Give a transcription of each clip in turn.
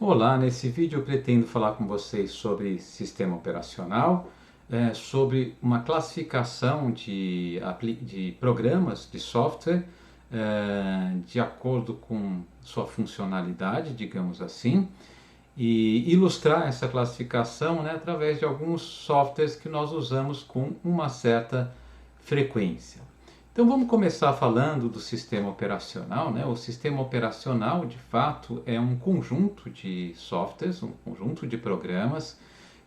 Olá, nesse vídeo eu pretendo falar com vocês sobre sistema operacional, sobre uma classificação de programas de software de acordo com sua funcionalidade, digamos assim, e ilustrar essa classificação, né, através de alguns softwares que nós usamos com uma certa frequência. Então vamos começar falando do sistema operacional, né? O sistema operacional, de fato, é um conjunto de softwares, um conjunto de programas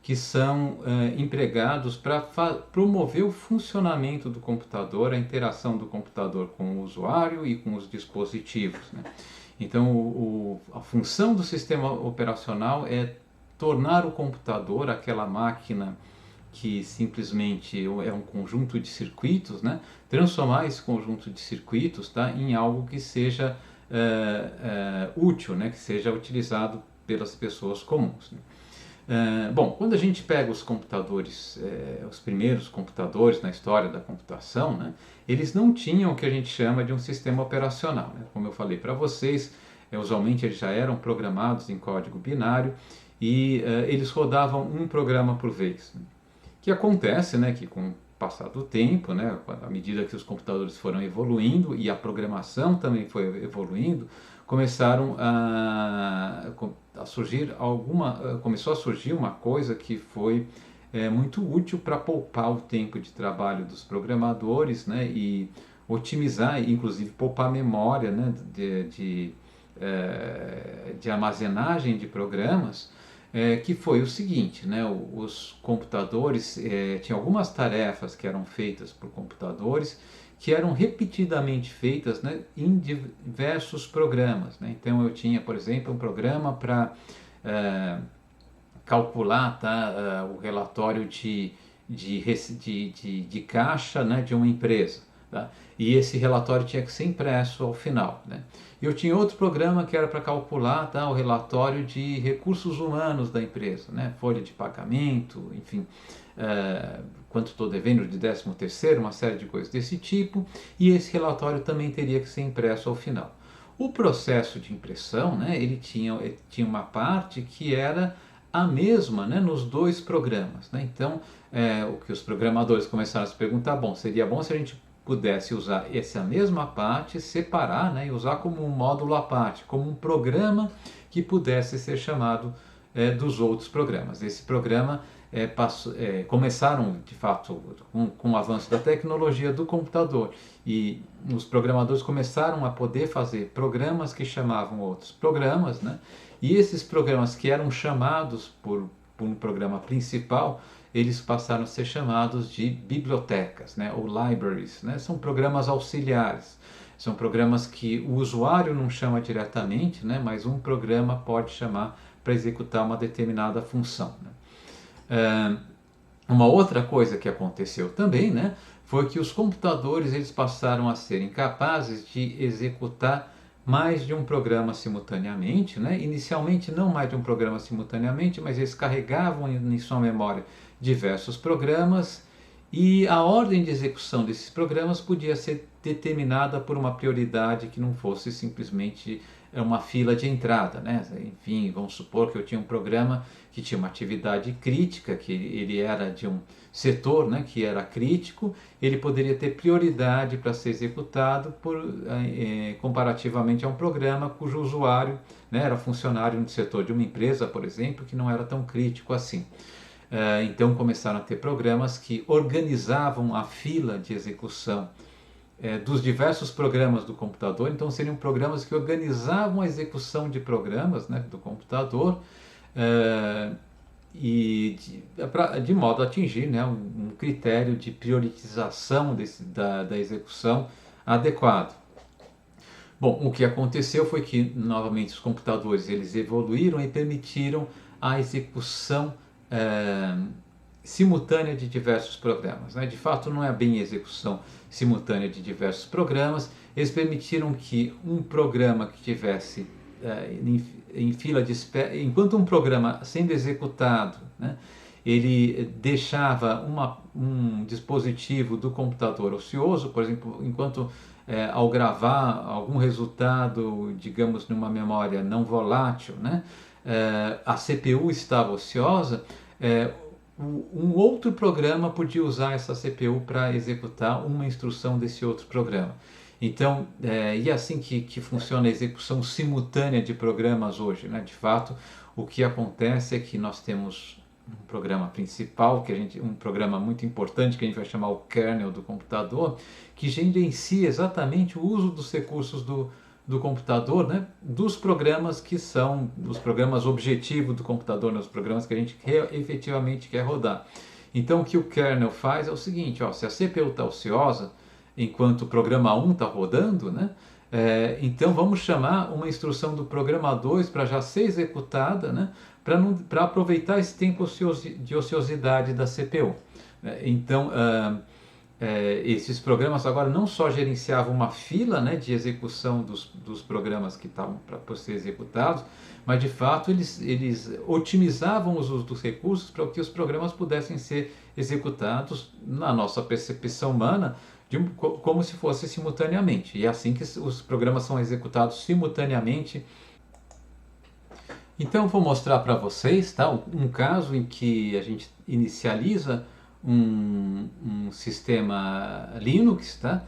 que são empregados para promover o funcionamento do computador, a interação do computador com o usuário e com os dispositivos, né? Então, a função do sistema operacional é tornar o computador, aquela máquina que simplesmente é um conjunto de circuitos, né? Transformar esse conjunto de circuitos, tá, em algo que seja útil, né? Que seja utilizado pelas pessoas comuns, né? Bom, quando a gente pega os computadores, os primeiros computadores na história da computação, né, eles não tinham o que a gente chama de um sistema operacional, né? Como eu falei para vocês, usualmente eles já eram programados em código binário e eles rodavam um programa por vez, né? Que acontece, né, que com o passar do tempo, né, à medida que os computadores foram evoluindo e a programação também foi evoluindo, começaram a surgir começou a surgir uma coisa que foi muito útil para poupar o tempo de trabalho dos programadores, né, e otimizar, inclusive poupar memória, né, de armazenagem de programas, que foi o seguinte, né, os computadores tinham algumas tarefas que eram feitas por computadores que eram repetidamente feitas, né, em diversos programas, né? Então eu tinha, por exemplo, um programa para calcular, tá, o relatório de caixa, né, de uma empresa. Tá? E esse relatório tinha que ser impresso ao final, né? Eu tinha outro programa que era para calcular, tá, o relatório de recursos humanos da empresa, né? Folha de pagamento, enfim, quanto estou devendo de 13º, uma série de coisas desse tipo, e esse relatório também teria que ser impresso ao final. O processo de impressão, né, ele tinha uma parte que era a mesma, né, nos dois programas, né? Então, o que os programadores começaram a se perguntar, bom, seria bom se a gente pudesse usar essa mesma parte, separar, né, e usar como um módulo à parte, como um programa que pudesse ser chamado dos outros programas. Esse programa começaram, de fato, com o avanço da tecnologia do computador, e os programadores começaram a poder fazer programas que chamavam outros programas, né? E esses programas que eram chamados por um programa principal, eles passaram a ser chamados de bibliotecas, né, ou libraries, né? São programas auxiliares, são programas que o usuário não chama diretamente, né, mas um programa pode chamar para executar uma determinada função, né? Uma outra coisa que aconteceu também, né, foi que os computadores eles passaram a serem capazes de executar mais de um programa simultaneamente, né? Inicialmente não mais de um programa simultaneamente, mas eles carregavam em sua memória diversos programas e a ordem de execução desses programas podia ser determinada por uma prioridade que não fosse simplesmente uma fila de entrada, né? Enfim, vamos supor que eu tinha um programa que tinha uma atividade crítica, que ele era de um setor, né, que era crítico, ele poderia ter prioridade para ser executado comparativamente a um programa cujo usuário, né, era funcionário no setor de uma empresa, por exemplo, que não era tão crítico assim. Então começaram a ter programas que organizavam a fila de execução dos diversos programas do computador. Então seriam programas que organizavam a execução de programas, né, do computador, e de modo a atingir, né, um critério de priorização da execução adequado. Bom, o que aconteceu foi que novamente os computadores eles evoluíram e permitiram a execução simultânea de diversos programas, né? De fato, não é bem execução simultânea de diversos programas. Eles permitiram que um programa que tivesse em fila de espera, enquanto um programa sendo executado, né, ele deixava um dispositivo do computador ocioso, por exemplo, enquanto ao gravar algum resultado, digamos, numa memória não volátil, né, a CPU estava ociosa, um outro programa podia usar essa CPU para executar uma instrução desse outro programa. Então, e é assim que funciona a execução simultânea de programas hoje, né? De fato, o que acontece é que nós temos um programa principal, um programa muito importante que a gente vai chamar o kernel do computador, que gerencia exatamente o uso dos recursos do computador, né? Dos programas que são os programas objetivo do computador, né? Os programas que a gente efetivamente quer rodar. Então, o que o kernel faz é o seguinte, ó, se a CPU está ociosa, enquanto o programa 1 está rodando, né? Então vamos chamar uma instrução do programa 2 para já ser executada, né? Para aproveitar esse tempo de ociosidade da CPU. Então, esses programas agora não só gerenciavam uma fila, né, de execução dos programas que estavam para ser executados, mas de fato eles otimizavam os usos dos recursos para que os programas pudessem ser executados na nossa percepção humana como se fosse simultaneamente. E é assim que os programas são executados simultaneamente. Então eu vou mostrar para vocês, tá, um caso em que a gente inicializa um sistema Linux, tá?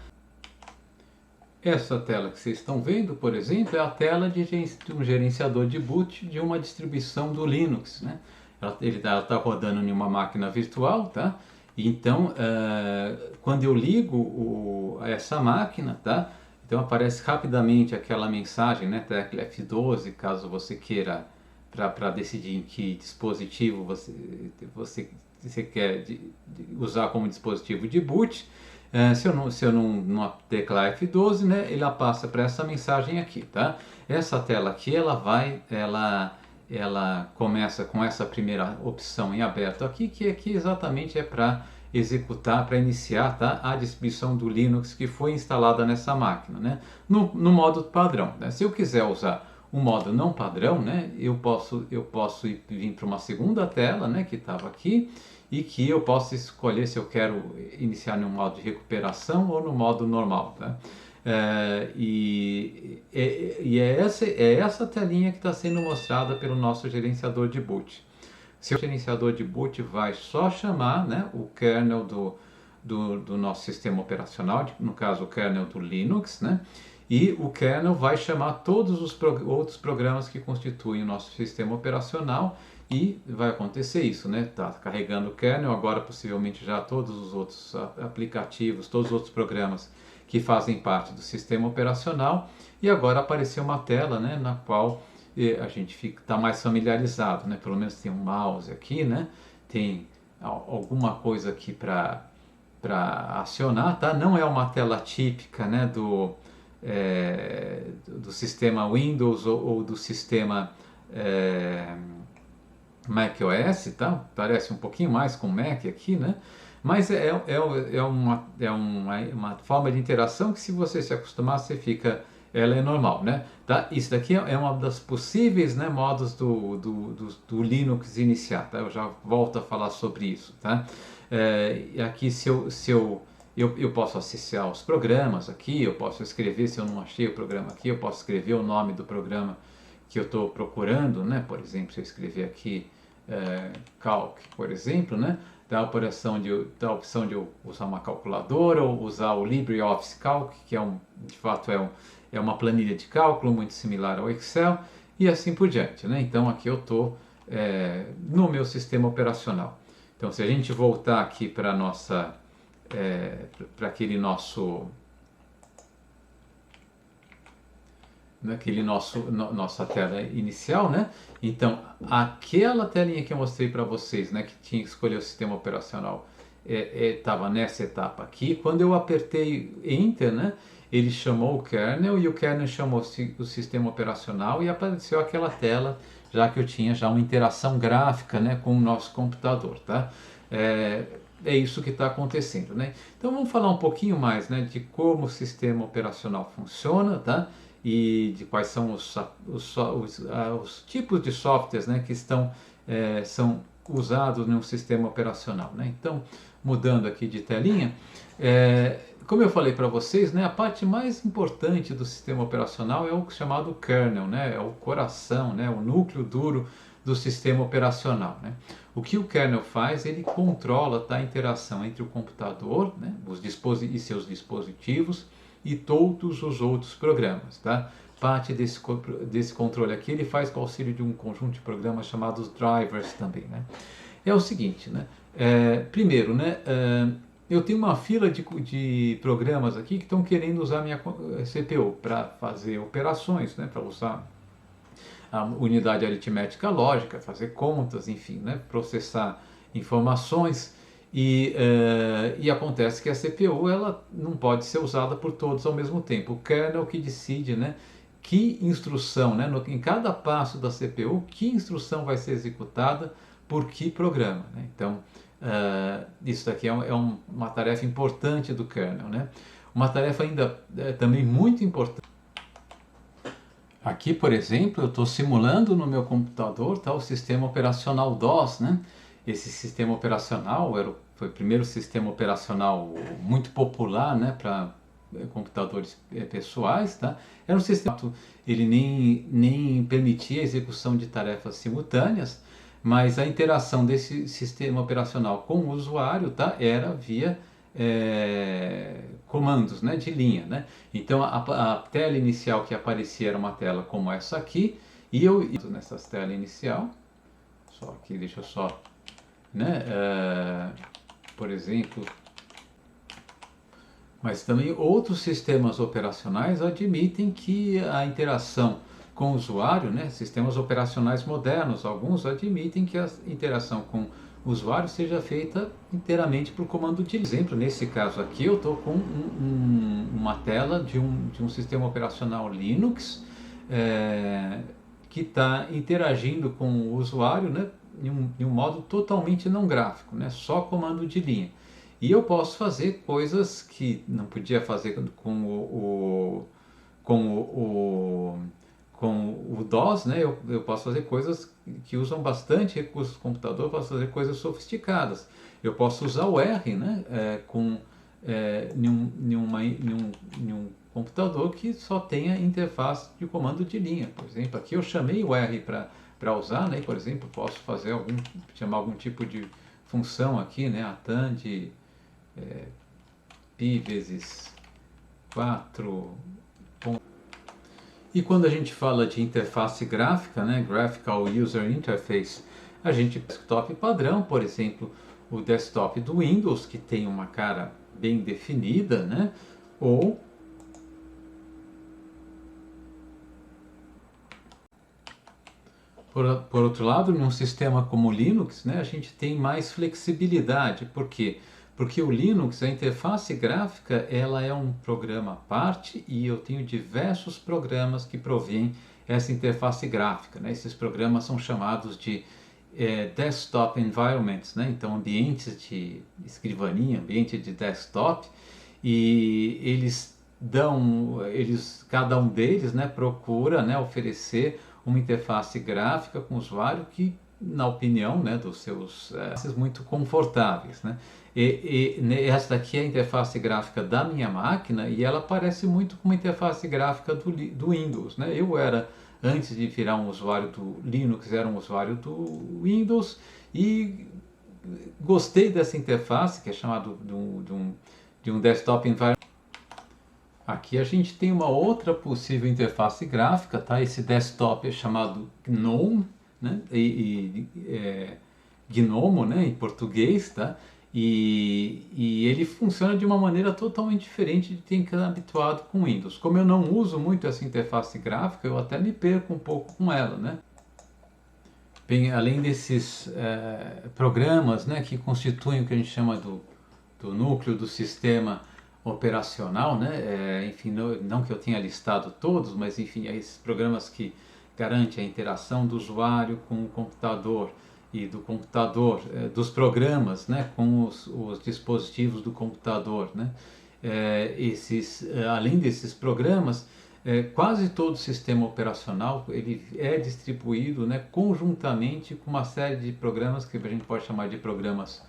Essa tela que vocês estão vendo, por exemplo, é a tela de um gerenciador de boot de uma distribuição do Linux, né? Ele está rodando em uma máquina virtual, tá? Então, quando eu ligo essa máquina, tá? Então aparece rapidamente aquela mensagem, né? Tecla F12, caso você queira, para decidir em que dispositivo você quer usar como dispositivo de boot. Se eu não teclar F12, né, ela passa para essa mensagem aqui, tá? Essa tela aqui, ela começa com essa primeira opção em aberto aqui, que aqui exatamente é para executar, para iniciar, tá, a distribuição do Linux que foi instalada nessa máquina, né, no modo padrão, né? Se eu quiser usar um modo não padrão, né, eu posso vir para uma segunda tela, né, que estava aqui, e que eu posso escolher se eu quero iniciar no modo de recuperação ou no modo normal, tá? É essa telinha que está sendo mostrada pelo nosso gerenciador de boot. Seu gerenciador de boot vai só chamar, né, o kernel do nosso sistema operacional, no caso o kernel do Linux, né? E o kernel vai chamar todos os outros programas que constituem o nosso sistema operacional e vai acontecer isso, né? Tá carregando o kernel, agora possivelmente já todos os outros aplicativos, todos os outros programas que fazem parte do sistema operacional, e agora apareceu uma tela, né, na qual a gente está mais familiarizado, né? Pelo menos tem um mouse aqui, né? Tem alguma coisa aqui para acionar, tá? Não é uma tela típica, né, do sistema Windows ou do sistema macOS, tá? Parece um pouquinho mais com Mac aqui, né? Mas é uma forma de interação que, se você se acostumar, ela é normal, né? Tá? Isso daqui é uma das possíveis, né, modos do Linux iniciar, tá? Eu já volto a falar sobre isso, tá? Aqui eu posso acessar os programas aqui, eu posso escrever, se eu não achei o programa aqui, eu posso escrever o nome do programa que eu estou procurando, né? Por exemplo, se eu escrever aqui Calc, por exemplo, né? Da opção de eu usar uma calculadora ou usar o LibreOffice Calc, que de fato é uma planilha de cálculo muito similar ao Excel, e assim por diante, né? Então aqui eu estou no meu sistema operacional. Então, se a gente voltar aqui para aquele nossa tela inicial, né? Então, aquela telinha que eu mostrei para vocês, né, que tinha que escolher o sistema operacional, estava nessa etapa aqui. Quando eu apertei Enter, né, ele chamou o kernel e o kernel chamou o sistema operacional e apareceu aquela tela, já que eu tinha já uma interação gráfica, né, com o nosso computador, tá? É isso que está acontecendo, né? Então vamos falar um pouquinho mais, né, de como o sistema operacional funciona, tá? E de quais são os tipos de softwares, né, que são usados em um sistema operacional, né? Então, mudando aqui de telinha, como eu falei para vocês, né, a parte mais importante do sistema operacional é o chamado kernel, né, é o coração, né, o núcleo duro do sistema operacional, né? O que o kernel faz? Ele controla, tá, a interação entre o computador, né, e seus dispositivos e todos os outros programas, tá? Parte desse controle aqui ele faz com o auxílio de um conjunto de programas chamados drivers também, né? É o seguinte, né? Primeiro, né? Eu tenho uma fila de programas aqui que estão querendo usar minha CPU para fazer operações, né? Para usar a unidade aritmética lógica, fazer contas, enfim, né? Processar informações. E acontece que a CPU ela não pode ser usada por todos ao mesmo tempo. O kernel que decide, né, que instrução, né, em cada passo da CPU, que instrução vai ser executada por que programa, né? Então, isso daqui é uma tarefa importante do kernel, né? Uma tarefa ainda também muito importante. Aqui, por exemplo, eu estou simulando no meu computador, tá, o sistema operacional DOS, né? Esse sistema operacional foi o primeiro sistema operacional muito popular, né, para computadores pessoais, tá? Era um sistema, ele nem permitia a execução de tarefas simultâneas, mas a interação desse sistema operacional com o usuário, tá, era via comandos, né, de linha, né? Então a tela inicial que aparecia era uma tela como essa aqui, e eu nessa tela inicial, só aqui, deixa eu só, né, por exemplo, mas também outros sistemas operacionais admitem que a interação com o usuário, né, sistemas operacionais modernos, alguns admitem que a interação com o usuário seja feita inteiramente por comando de exemplo. Nesse caso aqui eu estou com uma tela de um sistema operacional Linux que está interagindo com o usuário, né, em um modo totalmente não gráfico, né, só comando de linha. E eu posso fazer coisas que não podia fazer com o DOS, né? Eu posso fazer coisas que usam bastante recursos do computador, eu posso fazer coisas sofisticadas. Eu posso usar o R, né? Em um computador que só tenha interface de comando de linha. Por exemplo, aqui eu chamei o R para usar, né? Por exemplo, posso chamar algum tipo de função aqui, né? Atan de π vezes 4. E quando a gente fala de interface gráfica, né, Graphical User Interface, a gente desktop padrão, por exemplo, o desktop do Windows, que tem uma cara bem definida, né, ou por outro lado, num sistema como o Linux, né, a gente tem mais flexibilidade. Por quê? Porque o Linux, a interface gráfica, ela é um programa à parte e eu tenho diversos programas que provêm essa interface gráfica, né? Esses programas são chamados de desktop environments, né? Então, ambientes de escrivaninha, ambiente de desktop, e cada um deles, né, procura, né, oferecer uma interface gráfica com o usuário que, na opinião, né, dos seus muito confortáveis, né? Esta aqui é a interface gráfica da minha máquina e ela parece muito com uma interface gráfica do Windows, né? Antes de virar um usuário do Linux, era um usuário do Windows e gostei dessa interface, que é chamado de um desktop environment. Aqui a gente tem uma outra possível interface gráfica, tá? Esse desktop é chamado GNOME, né? Gnomo, né, em português, tá? E ele funciona de uma maneira totalmente diferente de quem está habituado com Windows. Como eu não uso muito essa interface gráfica, eu até me perco um pouco com ela, né? Bem, além desses programas, né, que constituem o que a gente chama do núcleo do sistema operacional, né? Enfim, não que eu tenha listado todos, mas enfim, esses programas que garantem a interação do usuário com o computador e do computador, dos programas, né, com os dispositivos do computador, né? Além desses programas, quase todo sistema operacional ele é distribuído, né, conjuntamente com uma série de programas que a gente pode chamar de programas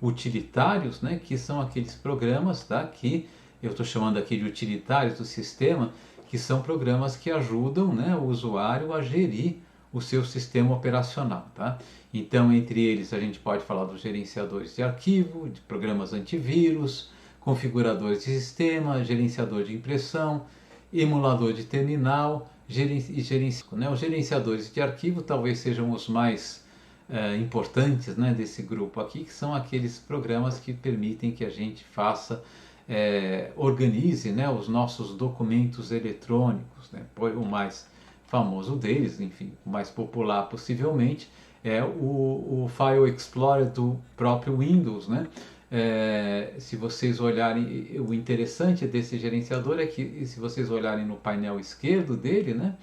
utilitários, né, que são aqueles programas, tá, que eu estou chamando aqui de utilitários do sistema, que são programas que ajudam, né, o usuário a gerir o seu sistema operacional. Tá? Então, entre eles, a gente pode falar dos gerenciadores de arquivo, de programas antivírus, configuradores de sistema, gerenciador de impressão, emulador de terminal e né? Os gerenciadores de arquivo talvez sejam os mais importantes, né, desse grupo aqui, que são aqueles programas que permitem que a gente faça, organize, né, os nossos documentos eletrônicos. Né? O mais famoso deles, enfim, o mais popular possivelmente, é o File Explorer do próprio Windows, né? Se vocês olharem, o interessante desse gerenciador é que, se vocês olharem no painel esquerdo dele, né,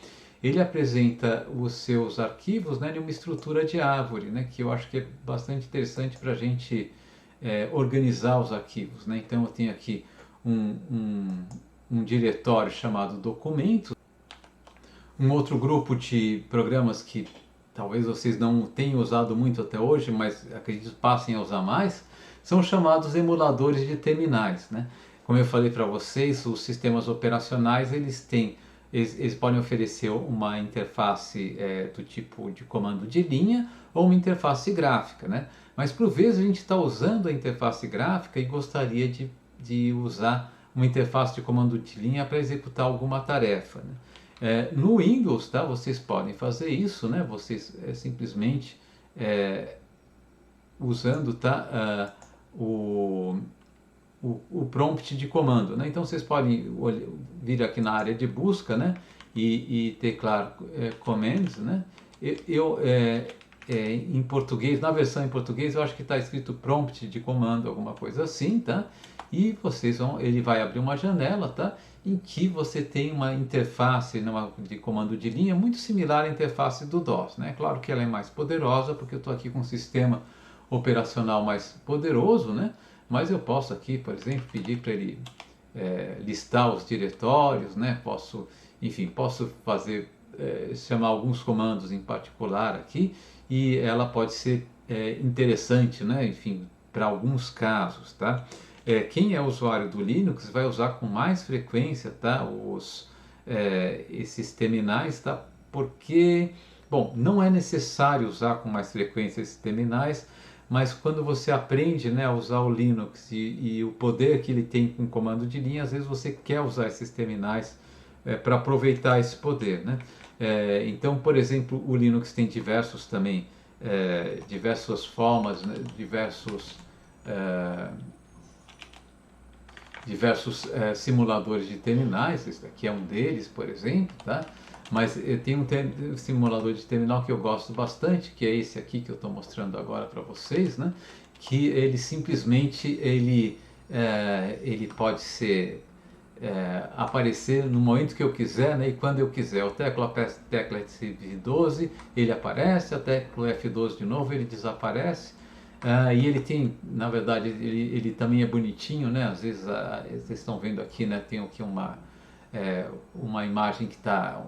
ele apresenta os seus arquivos, né, em uma estrutura de árvore, né, que eu acho que é bastante interessante para a gente organizar os arquivos. Né? Então eu tenho aqui um diretório chamado documentos, um outro grupo de programas que talvez vocês não tenham usado muito até hoje, mas acredito passem a usar mais, são chamados emuladores de terminais. Né? Como eu falei para vocês, os sistemas operacionais eles podem oferecer uma interface do tipo de comando de linha ou uma interface gráfica. Né? Mas por vezes a gente está usando a interface gráfica e gostaria de usar uma interface de comando de linha para executar alguma tarefa. Né? No Windows, tá, vocês podem fazer isso, né? Vocês simplesmente usando, tá, o prompt de comando. Né? Então vocês podem vir aqui na área de busca, né, e teclar commands. Né? Em português, na versão em português, eu acho que está escrito prompt de comando, alguma coisa assim, tá? E ele vai abrir uma janela, tá? Em que você tem uma interface de comando de linha muito similar à interface do DOS. Né? Claro que ela é mais poderosa, porque eu estou aqui com um sistema operacional mais poderoso, né? Mas eu posso aqui, por exemplo, pedir para ele listar os diretórios, né? Posso fazer, chamar alguns comandos em particular aqui, e ela pode ser interessante, né? Enfim, para alguns casos, tá? Quem é usuário do Linux vai usar com mais frequência, tá, esses terminais, tá, porque, bom, não é necessário usar com mais frequência esses terminais, mas quando você aprende, né, a usar o Linux e o poder que ele tem com comando de linha, às vezes você quer usar esses terminais para aproveitar esse poder. Né? Então, por exemplo, o Linux tem diversas formas, né, diversos simuladores de terminais. Esse aqui é um deles, por exemplo, tá? Mas tem um simulador de terminal que eu gosto bastante, que é esse aqui que eu estou mostrando agora para vocês, né? Que ele simplesmente ele pode aparecer no momento que eu quiser, né? E quando eu quiser. Eu teclo a tecla F12, ele aparece, a tecla F12 de novo, ele desaparece. E ele tem, na verdade, ele também é bonitinho, né? Às vezes vocês estão vendo aqui, né? Tem aqui uma imagem que está...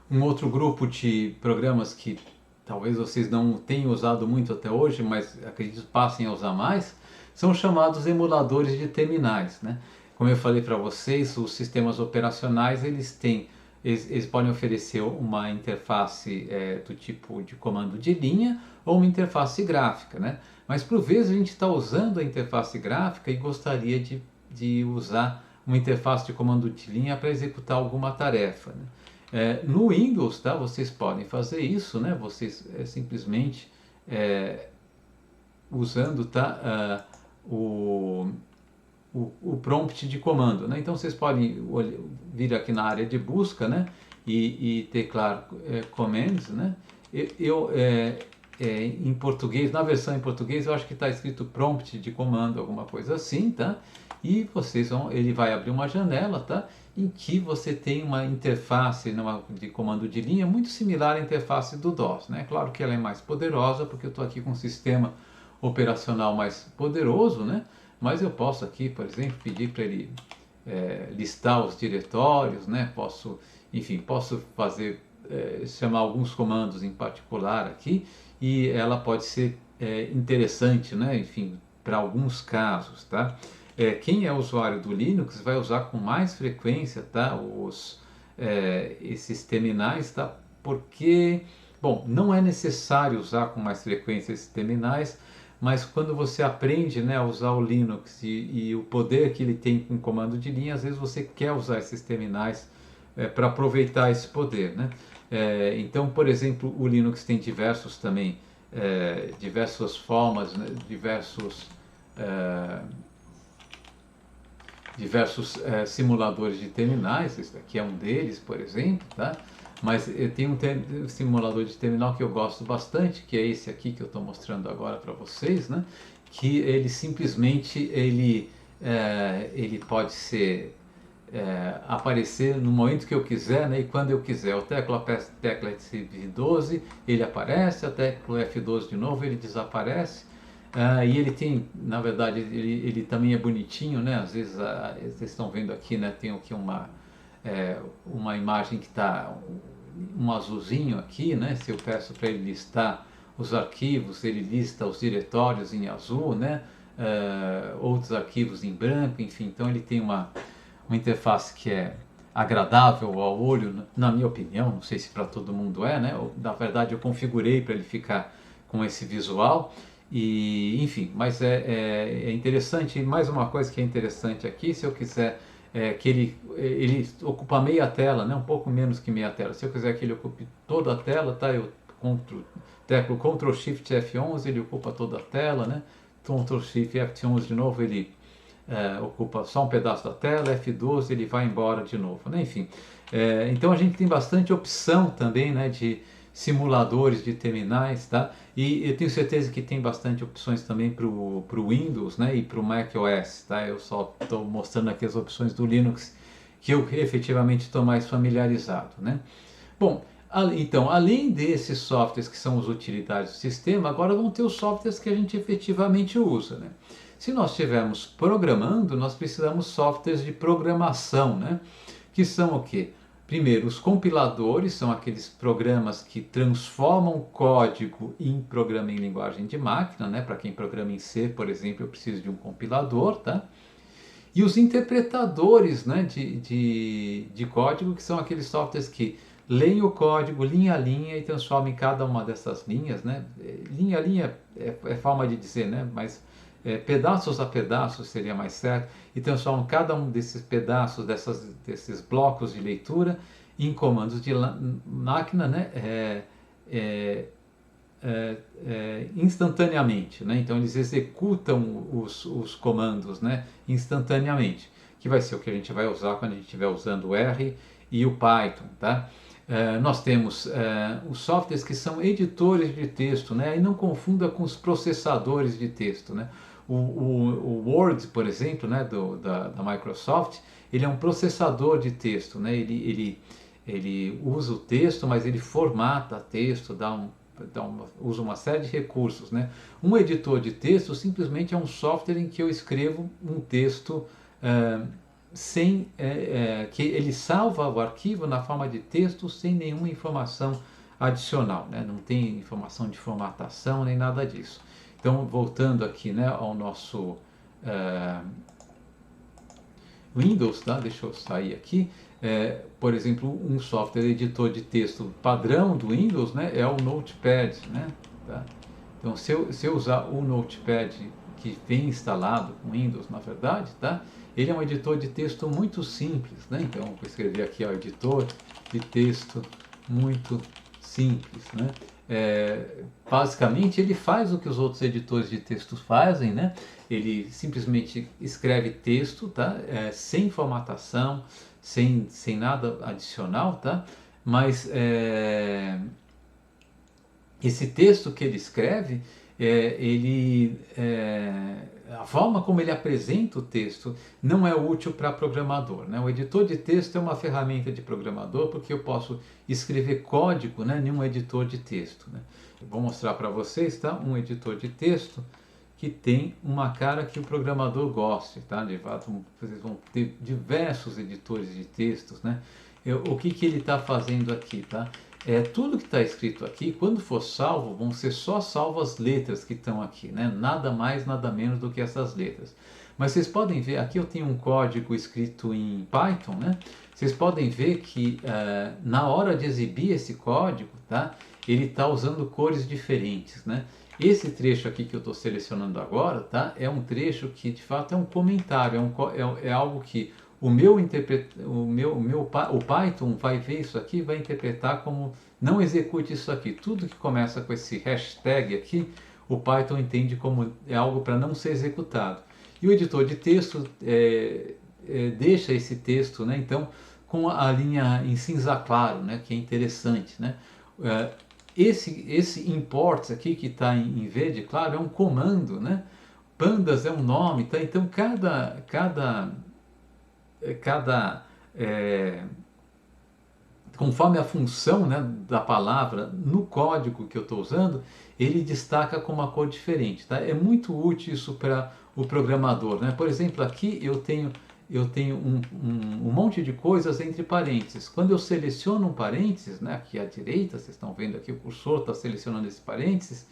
Um outro grupo de programas que talvez vocês não tenham usado muito até hoje, mas acredito passem a usar mais, são chamados emuladores de terminais. Né? Como eu falei para vocês, os sistemas operacionais eles podem oferecer uma interface do tipo de comando de linha ou uma interface gráfica. Né? Mas por vezes a gente está usando a interface gráfica e gostaria de usar uma interface de comando de linha para executar alguma tarefa. Né? No Windows, tá, vocês podem fazer isso, né? Vocês simplesmente usando, tá, o prompt de comando. Né? Então vocês podem vir aqui na área de busca, né, e teclar commands. Né? Em português, na versão em português, eu acho que está escrito prompt de comando, alguma coisa assim, tá? E ele vai abrir uma janela, tá? Em que você tem uma interface de comando de linha muito similar à interface do DOS. Né? Claro que ela é mais poderosa, porque eu estou aqui com um sistema operacional mais poderoso, né? Mas eu posso aqui, por exemplo, pedir para ele listar os diretórios, né? Posso, enfim, posso fazer, chamar alguns comandos em particular aqui, e ela pode ser interessante, né? Enfim, para alguns casos, tá? Quem é usuário do Linux vai usar com mais frequência, tá? Esses terminais, tá? Porque, bom, não é necessário usar com mais frequência esses terminais, mas quando você aprende, né, a usar o Linux e o poder que ele tem com comando de linha, às vezes você quer usar esses terminais para aproveitar esse poder, né? Então, por exemplo, o Linux tem diversos também, diversas formas, né, diversos simuladores de terminais. Esse daqui é um deles, por exemplo, tá? Mas eu tenho um simulador de terminal que eu gosto bastante, que é esse aqui que eu estou mostrando agora para vocês, né? Que ele simplesmente ele pode ser aparecer no momento que eu quiser, né? E quando eu quiser. Eu teclo a tecla F12, ele aparece, a tecla F12 de novo, ele desaparece. E ele tem, na verdade, ele também é bonitinho, né? Às vezes vocês estão vendo aqui, né? Tem aqui uma imagem que está um azulzinho aqui, né? Se eu peço para ele listar os arquivos, ele lista os diretórios em azul, né? Outros arquivos em branco, enfim. Então ele tem uma interface que é agradável ao olho, na minha opinião. Não sei se para todo mundo né? Na verdade, eu configurei para ele ficar com esse visual. E, enfim, mas é interessante. Mais uma coisa que é interessante aqui, se eu quiser que ele ocupa meia tela, né, um pouco menos que meia tela. Se eu quiser que ele ocupe toda a tela, tá? Eu teclo Ctrl Shift F11, ele ocupa toda a tela, né? Ctrl Shift F11 de novo, ele ocupa só um pedaço da tela. F12 ele vai embora de novo, né? Enfim, então a gente tem bastante opção também, né, de simuladores de terminais, tá? E eu tenho certeza que tem bastante opções também para o Windows, né, e para o macOS, tá? Eu só estou mostrando aqui as opções do Linux que eu efetivamente estou mais familiarizado, né? Bom, então, além desses softwares que são as utilidades do sistema, agora vão ter os softwares que a gente efetivamente usa, né? Se nós estivermos programando, nós precisamos de softwares de programação, né? Que são o quê? Primeiro, os compiladores são aqueles programas que transformam código em programa em linguagem de máquina, né? Para quem programa em C, por exemplo, eu preciso de um compilador, tá? E os interpretadores, né, de código, que são aqueles softwares que leem o código linha a linha e transformam em cada uma dessas linhas, né? Linha a linha é forma de dizer, né? Mas pedaços a pedaços seria mais certo, e transformam cada um desses pedaços, desses blocos de leitura, em comandos de máquina, né? Instantaneamente, né? Então eles executam os comandos, né, instantaneamente, que vai ser o que a gente vai usar quando a gente estiver usando o R e o Python, tá? Nós temos os softwares que são editores de texto, né? E não confunda com os processadores de texto, né? O Word, por exemplo, né, da Microsoft, ele é um processador de texto, né? Ele usa o texto, mas ele formata texto, usa uma série de recursos, né? Um editor de texto simplesmente é um software em que eu escrevo um texto que ele salva o arquivo na forma de texto sem nenhuma informação adicional, né? Não tem informação de formatação nem nada disso. Então, voltando aqui, né, ao nosso Windows, tá? Deixa eu sair aqui. Por exemplo, um software editor de texto padrão do Windows, né, é o Notepad, né? Tá? Então, se eu usar o Notepad que vem instalado com Windows, na verdade, tá? Ele é um editor de texto muito simples, né? Então, vou escrever aqui, ó, editor de texto muito simples, né? Basicamente, ele faz o que os outros editores de texto fazem, né? Ele simplesmente escreve texto, tá? Sem formatação, sem nada adicional, tá? Mas esse texto que ele escreve, a forma como ele apresenta o texto não é útil para programador, né? O editor de texto é uma ferramenta de programador porque eu posso escrever código, né, em um editor de texto, né? Eu vou mostrar para vocês, tá? Um editor de texto que tem uma cara que o programador goste, tá? De fato, vocês vão ter diversos editores de textos, né? O que que ele está fazendo aqui, tá? Tudo que está escrito aqui, quando for salvo, vão ser só salvas as letras que estão aqui, né? Nada mais, nada menos do que essas letras. Mas vocês podem ver, aqui eu tenho um código escrito em Python, né? Vocês podem ver que na hora de exibir esse código, tá? Ele está usando cores diferentes, né? Esse trecho aqui que eu estou selecionando agora, tá? É um trecho que de fato é um comentário, é algo que o Python vai ver isso aqui e vai interpretar como não execute isso aqui. Tudo que começa com esse hashtag aqui, o Python entende como é algo para não ser executado. E o editor de texto deixa esse texto, né? Então, com a linha em cinza claro, né? Que é interessante, né? Esse imports aqui que está em verde claro é um comando, né? Pandas é um nome, tá? Então conforme a função, né, da palavra no código que eu estou usando, ele destaca com uma cor diferente, tá? É muito útil isso para o programador, né? Por exemplo, aqui eu tenho um monte de coisas entre parênteses. Quando eu seleciono um parênteses, né, aqui à direita, vocês estão vendo aqui o cursor está selecionando esse parênteses,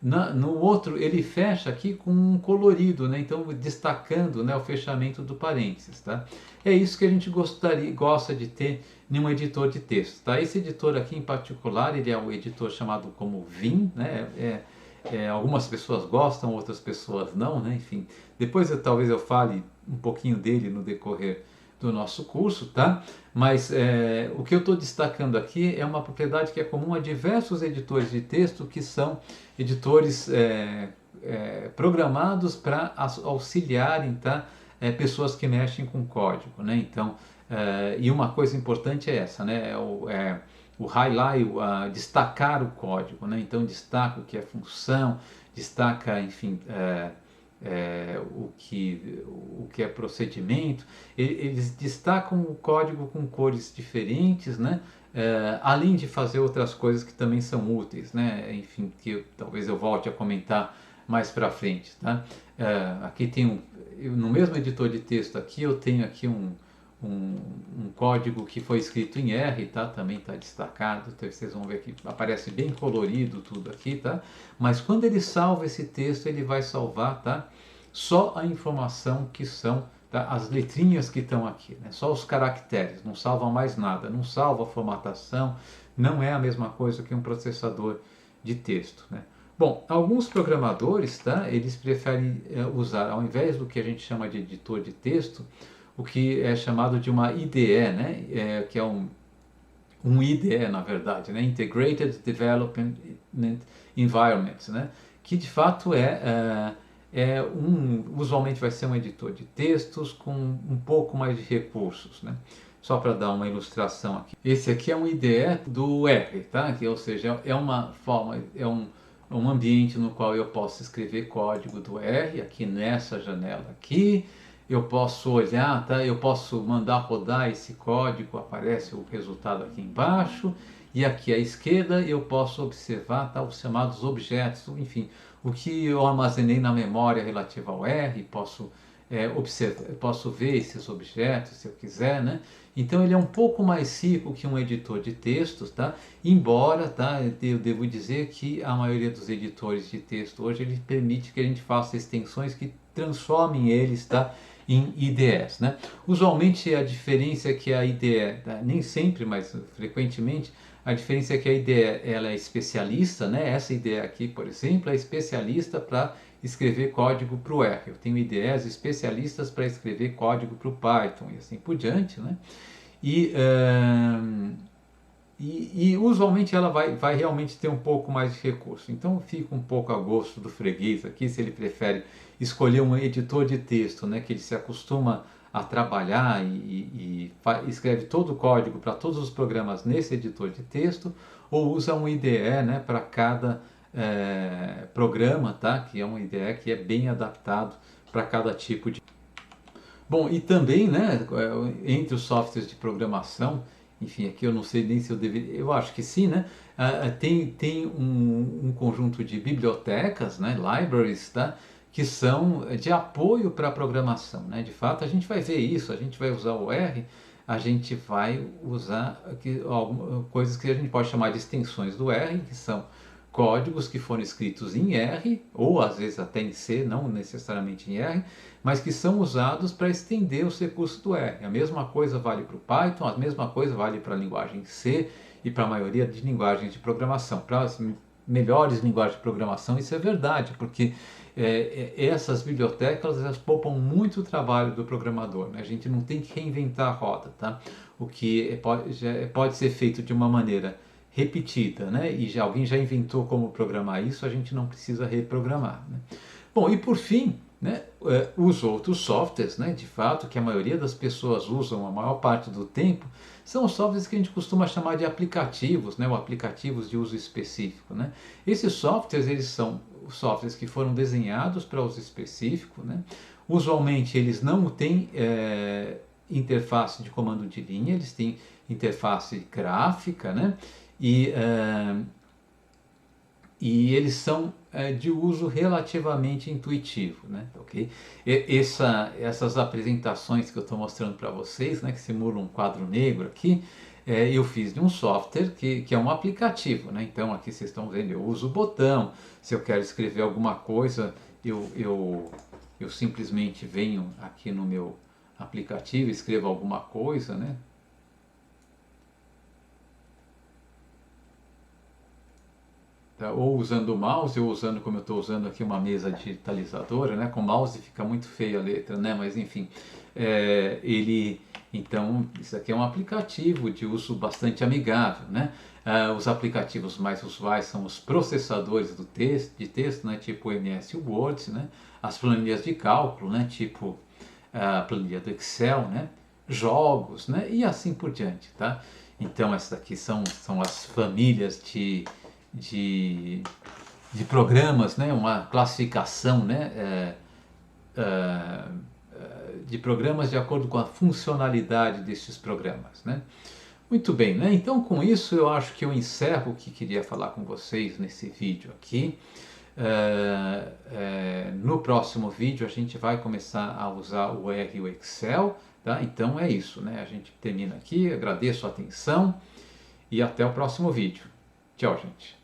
no outro ele fecha aqui com um colorido, né? Então destacando, né, o fechamento do parênteses, tá? É isso que a gente gosta de ter em um editor de texto, tá? Esse editor aqui em particular, ele é um editor chamado como Vim, né? Algumas pessoas gostam, outras pessoas não, né? Enfim, depois talvez eu fale um pouquinho dele no decorrer do nosso curso, tá? Mas o que eu estou destacando aqui é uma propriedade que é comum a diversos editores de texto, que são editores programados para auxiliarem, tá? Pessoas que mexem com código, né? Então, e uma coisa importante é essa, né? O highlight, destacar o código, né? Então destaca o que é função, destaca, enfim, o que é procedimento. Eles destacam o código com cores diferentes, né? Além de fazer outras coisas que também são úteis, né? Enfim, que talvez eu volte a comentar mais para frente, tá? Aqui tem no mesmo editor de texto aqui eu tenho aqui um código que foi escrito em R, tá? Também está destacado, então vocês vão ver que aparece bem colorido tudo aqui, tá? Mas quando ele salva esse texto, ele vai salvar, tá? Só a informação que são, tá? As letrinhas que estão aqui, né? Só os caracteres, não salva mais nada, não salva a formatação, não é a mesma coisa que um processador de texto, né? Bom, alguns programadores, tá? Eles preferem usar, ao invés do que a gente chama de editor de texto, o que é chamado de uma IDE, né? Que é um IDE, na verdade, né? Integrated Development Environment, né? Que de fato usualmente vai ser um editor de textos com um pouco mais de recursos, né? Só para dar uma ilustração aqui. Esse aqui é um IDE do R, tá? Ou seja, é uma forma, um ambiente no qual eu posso escrever código do R, aqui nessa janela aqui. Eu posso olhar, tá? Eu posso mandar rodar esse código, aparece o resultado aqui embaixo, e aqui à esquerda eu posso observar, tá? Os chamados objetos, enfim, o que eu armazenei na memória relativa ao R, posso posso ver esses objetos se eu quiser, né? Então ele é um pouco mais rico que um editor de textos, tá? Embora, tá, eu devo dizer que a maioria dos editores de texto hoje ele permite que a gente faça extensões que transformem eles, tá, em IDEs, né? Usualmente a diferença é que a IDE, tá? Nem sempre, mas frequentemente, a diferença é que a IDE ela é especialista, né? Essa IDE aqui, por exemplo, é especialista para escrever código para o R. Eu tenho IDEs especialistas para escrever código para o Python e assim por diante, né? E usualmente ela vai realmente ter um pouco mais de recurso. Então fica um pouco a gosto do freguês aqui, se ele prefere escolher um editor de texto, né, que ele se acostuma a trabalhar e escreve todo o código para todos os programas nesse editor de texto, ou usa um IDE, né, para cada programa, tá, que é um IDE que é bem adaptado para cada tipo de... Bom, e também, né, entre os softwares de programação, enfim, aqui eu não sei nem se eu deveria, eu acho que sim, né? Tem um conjunto de bibliotecas, né, libraries, tá? que são de apoio para a programação, né? De fato, a gente vai ver isso, a gente vai usar o R, a gente vai usar coisas que a gente pode chamar de extensões do R, que são códigos que foram escritos em R, ou às vezes até em C, não necessariamente em R, mas que são usados para estender os recursos do R. A mesma coisa vale para o Python, a mesma coisa vale para a linguagem C e para a maioria de linguagens de programação. Para as melhores linguagens de programação, isso é verdade, porque essas bibliotecas elas poupam muito o trabalho do programador, né? A gente não tem que reinventar a roda, tá? O que pode ser feito de uma maneira repetida, né? E alguém já inventou como programar isso, a gente não precisa reprogramar, né? Bom, e por fim, né, os outros softwares, né, de fato, que a maioria das pessoas usam a maior parte do tempo, são os softwares que a gente costuma chamar de aplicativos, né, ou aplicativos de uso específico, né? Esses softwares, eles são softwares que foram desenhados para uso específico, né? Usualmente eles não têm interface de comando de linha, eles têm interface gráfica, né? E, e eles são de uso relativamente intuitivo, né? Okay? Essas apresentações que eu estou mostrando para vocês, né, que simulam um quadro negro aqui, eu fiz de um software que é um aplicativo, né? Então aqui vocês estão vendo, eu uso o botão, se eu quero escrever alguma coisa, eu simplesmente venho aqui no meu aplicativo, escrevo alguma coisa, né? Tá? Ou usando o mouse, ou usando, como eu estou usando aqui, uma mesa digitalizadora, né? Com o mouse fica muito feia a letra, né? Mas enfim, então, isso aqui é um aplicativo de uso bastante amigável, né? Os aplicativos mais usuais são os processadores de texto, né? Tipo o MS Word, né? As planilhas de cálculo, né? Tipo a planilha do Excel, né? Jogos, né? E assim por diante, tá? Então, essas aqui são as famílias de, de programas, né? Uma classificação, né? De programas de acordo com a funcionalidade desses programas, né? Muito bem, né? Então com isso eu acho que eu encerro o que queria falar com vocês nesse vídeo aqui. No próximo vídeo a gente vai começar a usar o R e o Excel, tá? Então é isso, né? A gente termina aqui, agradeço a atenção e até o próximo vídeo. Tchau, gente.